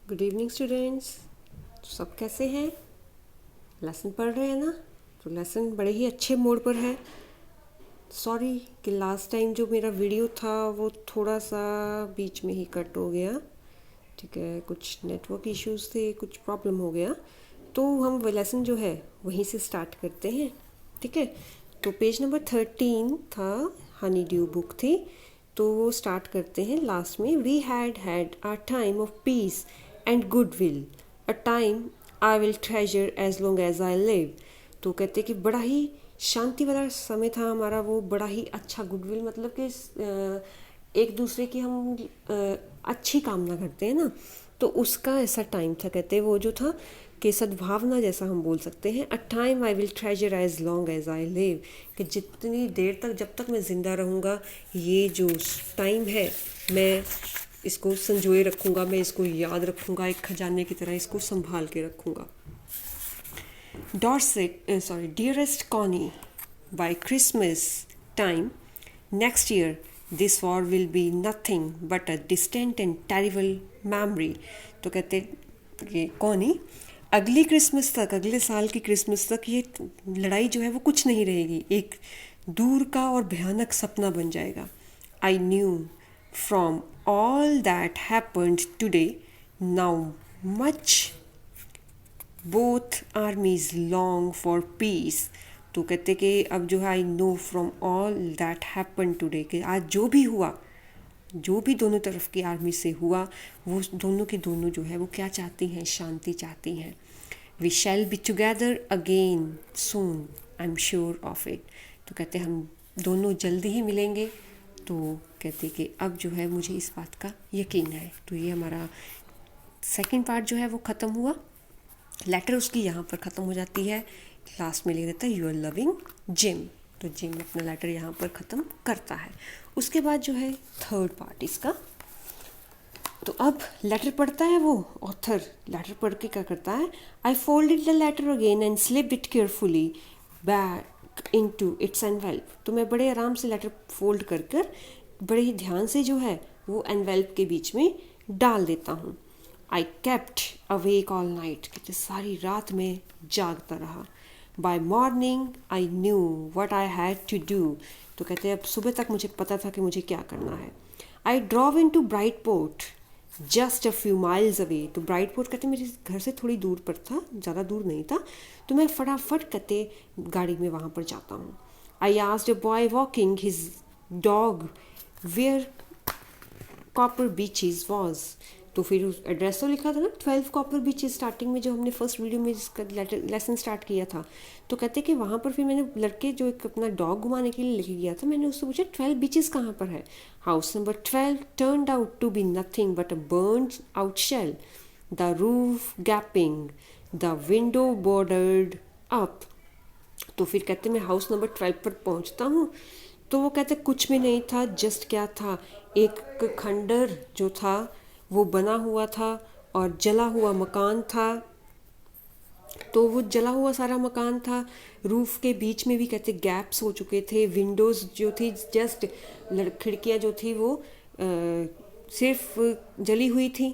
Good evening students. तो सब कैसे हैं? लेसन पढ़ रहे हैं ना? तो लेसन बड़े ही अच्छे मोड पर है। सॉरी कि लास्ट टाइम जो मेरा वीडियो था वो थोड़ा सा बीच में ही कट हो गया। ठीक है, कुछ नेटवर्क इश्यूज थे, कुछ प्रॉब्लम हो गया। तो हम वो लेसन जो है वहीं से स्टार्ट करते हैं। ठीक है, तो पेज नंबर 13 था, हनी ड्यू बुक थी। तो वो स्टार्ट करते हैं लास्ट में, we had had a time of peace and good will, a time I will treasure as long as I live. तो कहते कि बड़ा ही शांति वाला समय था हमारा, वो बड़ा ही अच्छा, गुडविल मतलब कि एक दूसरे की हम अच्छी कामना करते हैं ना, तो उसका ऐसा टाइम था। कहते वो जो था कि सद्भावना जैसा हम बोल सकते हैं, a time I will treasure as long as I live, कि जितनी देर तक, जब तक मैं ज़िंदा रहूँगा, ये जो टाइम है मैं इसको संजोए रखूँगा, मैं इसको याद रखूँगा, एक खजाने की तरह इसको संभाल के रखूँगा। Dearest Connie, by Christmas time next year, this war will be nothing but a distant and terrible memory. तो कहते ये कॉनी, अगली क्रिसमस तक, अगले साल की क्रिसमस तक ये लड़ाई जो है वो कुछ नहीं रहेगी, एक दूर का और भयानक सपना बन जाएगा। I knew from all that happened today now much both आर्मीज long for piece. तो कहते कि अब जो है, I know from all that happen today, कि आज जो भी हुआ, जो भी दोनों तरफ की आर्मी से हुआ, वो दोनों की दोनों जो है वो क्या चाहती हैं? शांति चाहती हैं। We shall be together again soon, I am sure of it. तो कहते हम दोनों जल्दी ही मिलेंगे। तो कहते कि अब जो है मुझे इस बात का यकीन है। तो ये हमारा सेकंड पार्ट जो है वो ख़त्म हुआ। लेटर उसकी यहाँ पर ख़त्म हो जाती है। लास्ट में लिख देता है यू आर लविंग जिम। तो जिम अपना लेटर यहाँ पर ख़त्म करता है। उसके बाद जो है थर्ड पार्ट इसका, तो अब लेटर पढ़ता है वो ऑथर। लेटर पढ़ के क्या करता है? I folded the letter again and slipped it carefully back into its envelope. तो मैं बड़े आराम से लेटर फोल्ड कर कर बड़े ही ध्यान से जो है वो एनवेल्प के बीच में डाल देता हूँ। I kept awake all night, कहते सारी रात में जागता रहा। By morning I knew what I had to do. तो कहते अब सुबह तक मुझे पता था कि मुझे क्या करना है। I drove into Brightport just a few miles away. तो ब्राइट पोर्ट कहते मेरे घर से थोड़ी दूर पर था, ज़्यादा दूर नहीं था। तो मैं फटाफट कहते गाड़ी में वहाँ पर जाता हूँ। I asked a boy walking his dog where Copper Beeches was. तो फिर उस एड्रेस तो लिखा था ना 12 कॉपर बीचेस, स्टार्टिंग में जो हमने फर्स्ट वीडियो में इसका लेसन स्टार्ट किया था। तो कहते कि वहाँ पर फिर मैंने लड़के जो एक अपना डॉग घुमाने के लिए लेके गया था, मैंने उससे पूछा 12 बीचेस कहाँ पर है। House number 12 turned out to be nothing but a burned out shell, the roof gaping, the window boarded up. तो फिर कहते मैं हाउस नंबर 12 पर पहुंचता हूँ। तो वो कहते कुछ भी नहीं था, जस्ट क्या था, एक खंडर जो था वो बना हुआ था और जला हुआ मकान था। तो वो जला हुआ सारा मकान था। रूफ के बीच में भी कहते गैप्स हो चुके थे। विंडोज़ जो थी जस्ट, खिड़कियाँ जो थी वो सिर्फ जली हुई थी।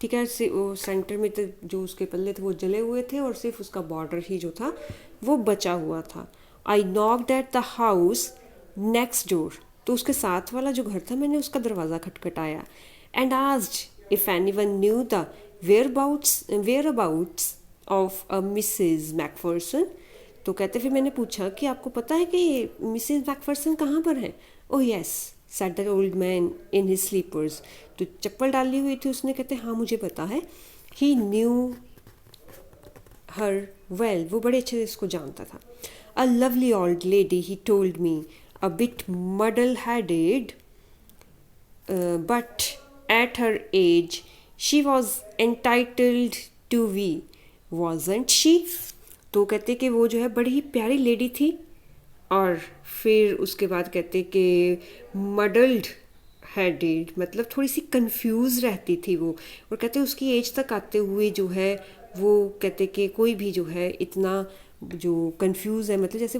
ठीक है, वो सेंटर में तो जो उसके पल्ले थे वो जले हुए थे और सिर्फ उसका बॉर्डर ही जो था वो बचा हुआ था। I knocked at the house next door. तो उसके साथ वाला जो घर था, मैंने उसका दरवाज़ा खटखटाया। And asked if anyone knew the whereabouts of a Mrs McPherson. तो कहते फिर मैंने पूछा कि आपको पता है कि मिसेज मैकफर्सन कहाँ पर है? Oh yes said the old man in his slippers. तो चप्पल डाली हुई थी उसने। कहते हाँ मुझे पता है। ही न्यू हर वेल, वो बड़े अच्छे से इसको जानता था। A lovely old lady he told me, a bit muddle headed but at her age she was entitled to we, wasn't she. तो कहते कि वो जो है बड़ी ही प्यारी लेडी थी। और फिर उसके बाद कहते कि मडल्ड हेडेड मतलब थोड़ी सी कंफ्यूज रहती थी वो। और कहते उसकी एज तक आते हुए जो है वो कहते कि कोई भी जो है इतना जो कंफ्यूज है, मतलब जैसे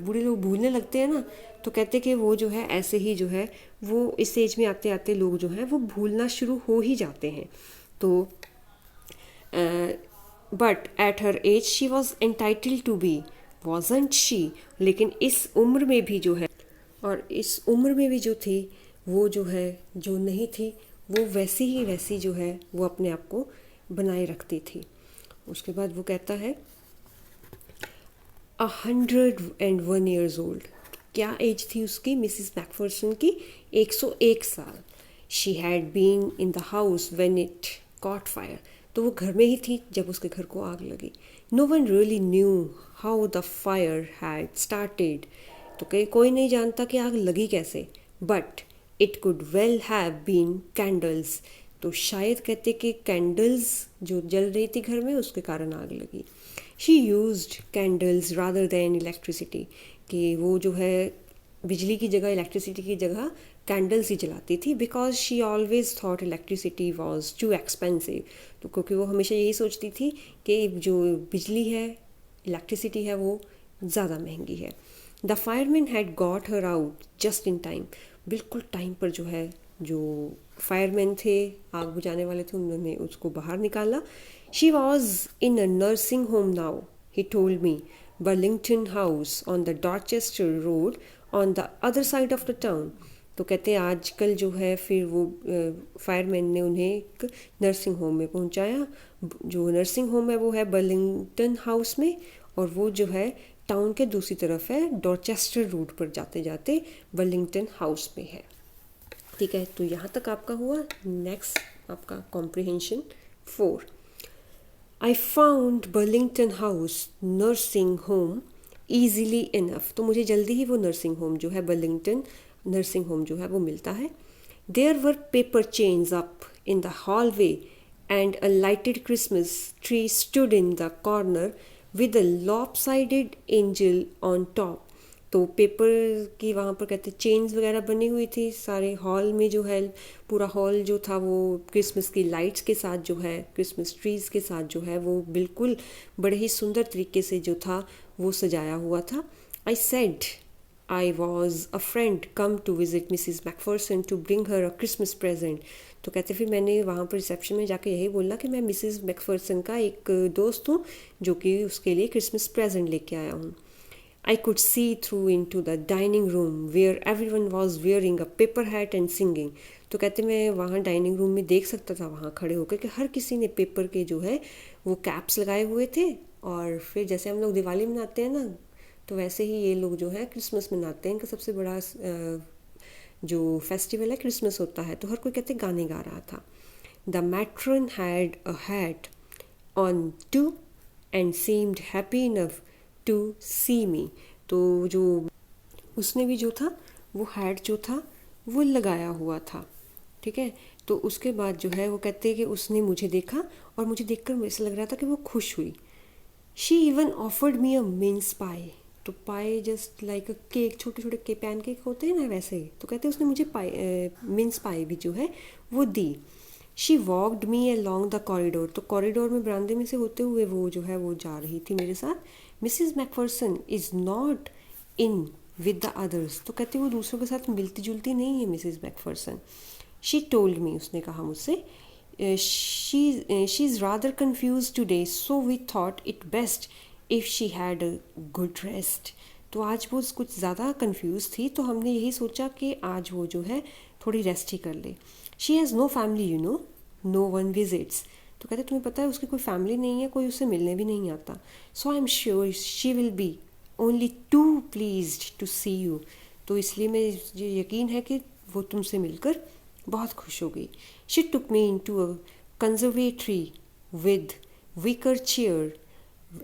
बूढ़े लोग भूलने लगते हैं ना, तो कहते कि वो जो है ऐसे ही जो है वो इस एज में आते आते लोग जो हैं वो भूलना शुरू हो ही जाते हैं। तो but at her age she was entitled to be, wasn't she, लेकिन इस उम्र में भी जो है, और इस उम्र में भी जो थी वो जो है जो नहीं थी वो वैसी ही वैसी जो है वो अपने आप को बनाए रखती थी। उसके बाद वो कहता है 101 years old, क्या एज थी उसकी मिसिस मैकफर्सन की? 101 साल। She had been in the house when it caught fire, तो वो घर में ही थी जब उसके घर को आग लगी। No one really knew how the fire had started, तो कोई नहीं जानता कि आग लगी कैसे, but it could well have been candles, तो शायद कहते कि कैंडल्स जो जल रही थी घर में उसके कारण आग लगी। She used candles rather than electricity, कि वो जो है बिजली की जगह, इलेक्ट्रिसिटी की जगह कैंडल्स ही जलाती थी, because she always thought electricity was too expensive, तो क्योंकि वो हमेशा यही सोचती थी कि जो बिजली है, इलेक्ट्रिसिटी है, वो ज़्यादा महंगी है। The fireman had got her out just in time, बिल्कुल टाइम पर जो है जो फायरमैन थे, आग बुझाने वाले थे, उन्होंने उसको बाहर निकाला। She was in a nursing home now, he told me, Burlington house on the Dorchester road on the other side of the town, तो कहते हैं आजकल जो है फिर वो फायरमैन ने उन्हें एक नर्सिंग होम में पहुंचाया। जो नर्सिंग होम है वो है बर्लिंगटन हाउस में, और वो जो है टाउन के दूसरी तरफ है, डॉर्चेस्टर रोड पर जाते जाते बर्लिंगटन हाउस में है। ठीक है, तो यहाँ तक आपका हुआ। नेक्स्ट आपका comprehension 4। I found Burlington house nursing home easily enough, तो मुझे जल्दी ही वो नर्सिंग होम जो है, बर्लिंगटन नर्सिंग होम जो है वो मिलता है। There were paper chains up in the hallway and a lighted Christmas tree stood in the corner with a lopsided angel on top, तो पेपर की वहाँ पर कहते चेन्स वगैरह बनी हुई थी सारे हॉल में, जो है पूरा हॉल जो था वो क्रिसमस की लाइट्स के साथ जो है, क्रिसमस ट्रीज़ के साथ जो है वो बिल्कुल बड़े ही सुंदर तरीके से जो था वो सजाया हुआ था। I said I was a friend come to visit Mrs McPherson to bring her a Christmas present, तो कहते फिर मैंने वहाँ पर रिसेप्शन में जाके यही बोला कि मैं मिसिज मैकफर्सन का एक दोस्त हूँ जो कि उसके लिए क्रिसमस प्रेजेंट लेके आया हूँ। I could see through into the dining room where everyone was wearing a paper hat and singing, तो कहते मैं वहाँ डाइनिंग रूम में देख सकता था वहाँ खड़े होकर कि हर किसी ने पेपर के जो है वो कैप्स लगाए हुए थे, और फिर जैसे हम लोग दिवाली मनाते हैं ना, तो वैसे ही ये लोग जो है क्रिसमस मनाते हैं। इनका सबसे बड़ा जो फेस्टिवल है क्रिसमस होता है, तो हर कोई कहते गाने गा रहा था। The matron had a hat on too and seemed happy enough to see me, तो जो उसने भी जो था वो हैट जो था वो लगाया हुआ था। ठीक है, तो उसके बाद जो है वो कहते हैं कि उसने मुझे देखा और मुझे देखकर ऐसा लग रहा था कि वो खुश हुई। She even offered me a mince pie, तो pie just like a cake, छोटे छोटे के पैन केक होते हैं ना वैसे ही, तो कहते हैं उसने मुझे पाई मिन्स पाई भी जो है वो दी। She walked me along the corridor, तो कॉरिडोर में बरामदे में से होते हुए वो जो है वो जा रही थी मेरे साथ। Mrs Macpherson is not in with the others, तो कहते वो दूसरों के साथ मिलती जुलती नहीं है Mrs McPherson. She told me, उसने कहा मुझसे, she is rather confuse today so we thought it best if she had a good rest, तो आज वो कुछ ज़्यादा कन्फ्यूज़ थी, तो हमने यही सोचा कि आज वो जो है थोड़ी रेस्ट ही कर ले। She has no family you know, no one visits, तो कहते तुम्हें पता है उसकी कोई फैमिली नहीं है, कोई उससे मिलने भी नहीं आता। So I am sure she will be only too pleased to see you, तो इसलिए मुझे यकीन है कि वो तुमसे मिलकर बहुत खुश हो गई। She took me into a conservatory with wicker chair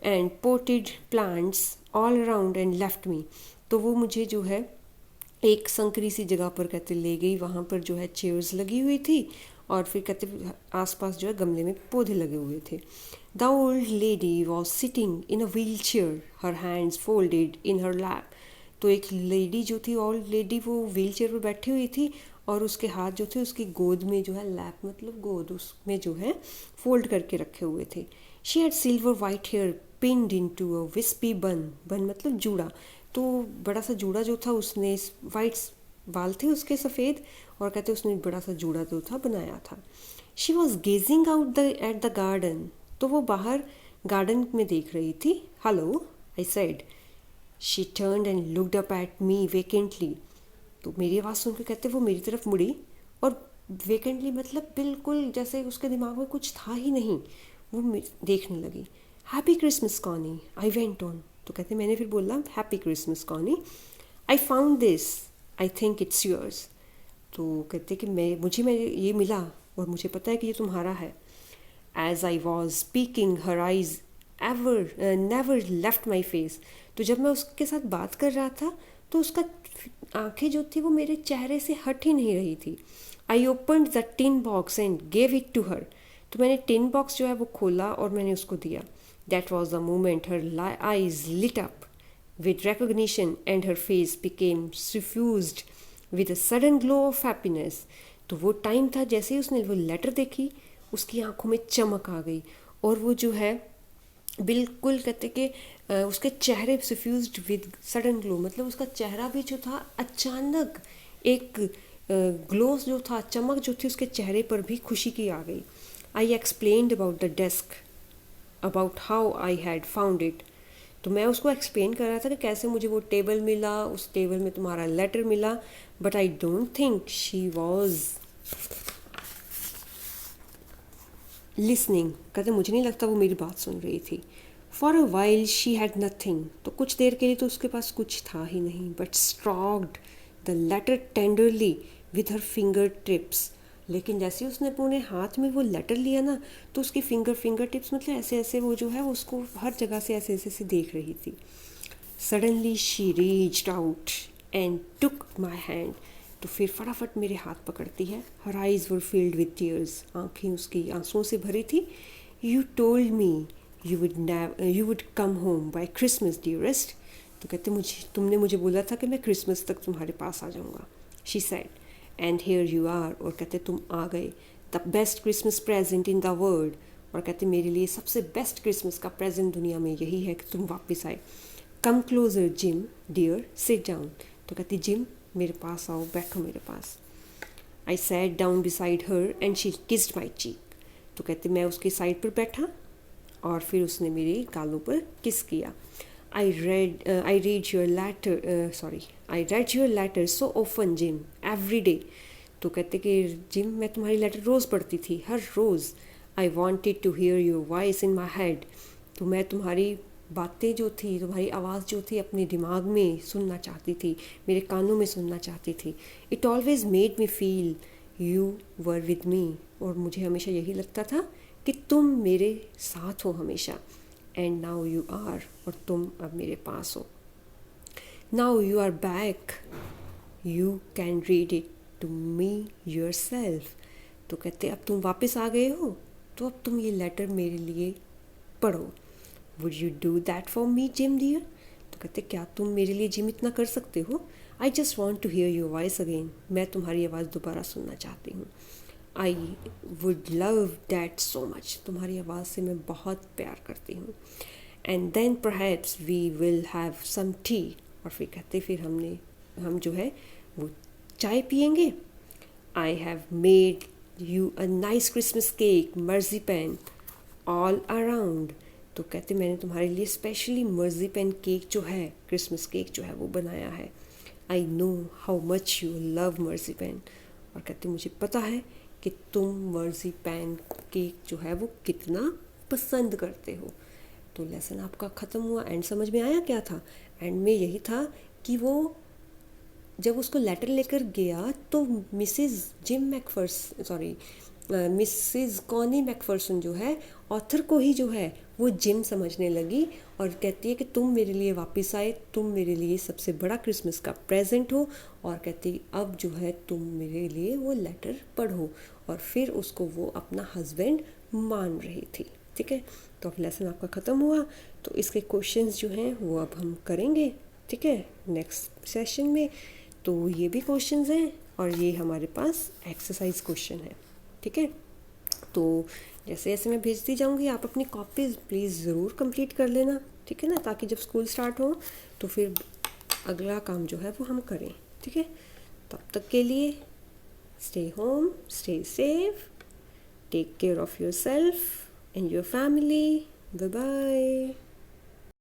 and potted plants all around and left me, तो वो मुझे जो है एक संकरी सी जगह पर कहते ले गई, वहाँ पर जो है चेयर्स लगी हुई थी और फिर कहते आसपास जो है गमले में पौधे लगे हुए थे। The old lady was sitting in a wheel chair, her hands folded in her lap, तो एक लेडी जो थी, ओल्ड लेडी, वो व्हील चेयर पर बैठी हुई थी और उसके हाथ जो थे उसकी गोद में जो है, लैप मतलब गोद, उसमें जो है फोल्ड करके रखे हुए थे। She had silver white hair pinned into a wispy bun, bun मतलब जूड़ा, तो बड़ा सा जूड़ा जो था उसने, वाइट बाल थे उसके सफ़ेद, और कहते उसने बड़ा सा जूड़ा जो था बनाया था। She was gazing out the at the garden तो वो बाहर गार्डन में देख रही थी. Hello, I said. She turned and looked up at me vacantly. तो मेरी आवाज़ सुन के कहते वो मेरी तरफ मुड़ी और वेकेंटली मतलब बिल्कुल जैसे उसके दिमाग में कुछ था ही नहीं, वो देखने लगी. Happy Christmas Connie, I went on. तो कहते मैंने फिर बोला happy Christmas Connie, I found this, I think it's yours. तो कहते कि मैं ये मिला और मुझे पता है कि ये तुम्हारा है. As I was speaking her eyes never left my face. तो जब मैं उसके साथ बात कर रहा था तो उसका आंखें जो थी वो मेरे चेहरे से हट ही नहीं रही थी. I open the tin box and gave it to her. तो मैंने टिन बॉक्स जो है वो खोला और मैंने उसको दिया. That was the moment her eyes lit up with recognition and her face became suffused with a sudden glow of happiness. तो वो टाइम था जैसे ही उसने वो लेटर देखी उसकी आंखों में चमक आ गई और वो जो है बिल्कुल कहते कि उसके चेहरे सफ्यूज्ड विद सडन ग्लो, मतलब उसका चेहरा भी जो था अचानक एक ग्लो जो था, चमक जो थी उसके चेहरे पर भी खुशी की आ गई. I explained about the desk, about how I had found it. तो मैं उसको एक्सप्लेन कर रहा था कि कैसे मुझे वो टेबल मिला, उस टेबल में तुम्हारा लेटर मिला. But I don't think she was listening. कहते मुझे नहीं लगता वो मेरी बात सुन रही थी. For a while she had nothing. तो कुछ देर के लिए तो उसके पास कुछ था ही नहीं. But stroked the letter tenderly with her finger tips. लेकिन जैसे उसने अपने हाथ में वो लेटर लिया ना तो उसकी फिंगर टिप्स मतलब ऐसे ऐसे वो जो है उसको हर जगह से ऐसे ऐसे से देख रही थी. Suddenly she reached out and took my hand. तो फिर फटाफट मेरे हाथ पकड़ती है. Her eyes were filled with tears. आँखें उसकी आंसुओं से भरी थी. You told me you would come home by Christmas dearest. तो कहते तुमने मुझे बोला था कि मैं क्रिसमस तक तुम्हारे पास आ जाऊँगा. She said and here you are. और कहते तुम आ गए. The best Christmas present in the world. और कहते मेरे लिए सबसे बेस्ट क्रिसमस का प्रेजेंट दुनिया में यही है कि तुम वापस आए. Come closer Jim dear, sit down. तो कहती जिम मेरे पास आओ, बैठो मेरे पास. I sat down beside her and she kissed my cheek. तो कहते मैं उसके साइड पर बैठा और फिर उसने मेरे गालों पर किस किया. I read your letter so often, Jim, every day. तो कहते कि जिम मैं तुम्हारी लेटर रोज़ पढ़ती थी, हर रोज़. I wanted to hear your voice in my head. तो मैं तुम्हारी बातें जो थी, तुम्हारी आवाज़ जो थी अपने दिमाग में सुनना चाहती थी, मेरे कानों में सुनना चाहती थी. It always made me feel you were with me. और मुझे हमेशा यही लगता था कि तुम मेरे साथ हो हमेशा. And now you are. और तुम अब मेरे पास हो. Now you are back, you can read it to me yourself. तो कहते अब तुम वापस आ गए हो तो अब तुम ये लेटर मेरे लिए पढ़ो. Would you do that for me Jim dear. तो कहते क्या तुम मेरे लिए जिम इतना कर सकते हो. I just want to hear your voice again. मैं तुम्हारी आवाज़ दोबारा सुनना चाहती हूँ. I would love that so much. तुम्हारी आवाज़ से मैं बहुत प्यार करती हूँ. And then perhaps we will have some tea. और फिर कहते फिर हम जो है वो चाय पियेंगे. I have made you a nice Christmas cake, marzipan all around. तो कहते मैंने तुम्हारे लिए स्पेशली मर्ज़ीपैन केक जो है, क्रिसमस केक जो है वो बनाया है. I know how much you love marzipan. और कहते मुझे पता है कि तुम मर्ज़ीपैन केक जो है वो कितना पसंद करते हो. तो लेसन आपका ख़त्म हुआ. एंड समझ में आया क्या था. एंड में यही था कि वो जब उसको लेटर लेकर गया तो मिसेस कॉनी मैकफर्सन जो है ऑथर को ही जो है वो जिम समझने लगी. और कहती है कि तुम मेरे लिए वापस आए, तुम मेरे लिए सबसे बड़ा क्रिसमस का प्रेजेंट हो. और कहती अब जो है तुम मेरे लिए वो लेटर पढ़ो. और फिर उसको वो अपना हस्बैंड मान रही थी. ठीक है, तो अब लेसन आपका ख़त्म हुआ. तो इसके क्वेश्चंस जो हैं वो अब हम करेंगे. ठीक है, नेक्स्ट सेशन में. तो ये भी क्वेश्चंस हैं और ये हमारे पास एक्सरसाइज क्वेश्चन है. ठीक है, तो जैसे जैसे मैं भेजती जाऊंगी आप अपनी कॉपीज़ प्लीज़ ज़रूर कंप्लीट कर लेना. ठीक है ना, ताकि जब स्कूल स्टार्ट हो तो फिर अगला काम जो है वो हम करें. ठीक है, तब तक के लिए stay home, stay safe, take care of yourself. and your family. Bye bye.